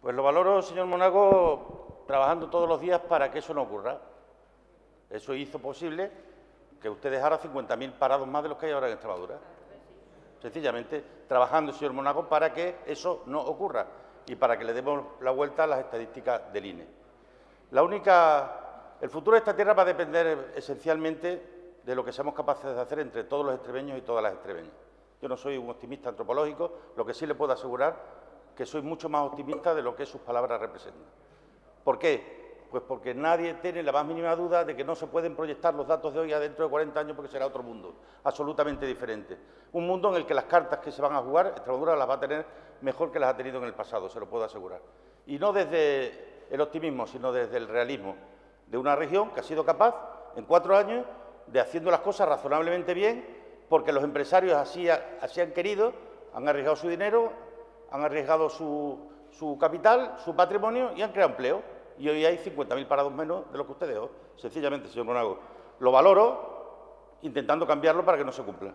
Pues lo valoro, señor Monago, trabajando todos los días para que eso no ocurra. Eso hizo posible que usted dejara 50.000 parados más de los que hay ahora en Extremadura. Sencillamente, trabajando, señor Monago, para que eso no ocurra y para que le demos la vuelta a las estadísticas del INE. El futuro de esta tierra va a depender esencialmente de lo que seamos capaces de hacer entre todos los extremeños y todas las extremeñas. Yo no soy un optimista antropológico, lo que sí le puedo asegurar que soy mucho más optimista de lo que sus palabras representan. ¿Por qué? Pues porque nadie tiene la más mínima duda de que no se pueden proyectar los datos de hoy a dentro de 40 años porque será otro mundo, absolutamente diferente. Un mundo en el que las cartas que se van a jugar, Extremadura las va a tener mejor que las ha tenido en el pasado, se lo puedo asegurar. Y no desde el optimismo, sino desde el realismo de una región que ha sido capaz, en 4 años, de haciendo las cosas razonablemente bien, porque los empresarios así han querido, han arriesgado su dinero, han arriesgado su capital, su patrimonio y han creado empleo. Y hoy hay 50.000 parados menos de lo que usted dejó. Sencillamente, señor Monago, lo valoro intentando cambiarlo para que no se cumpla.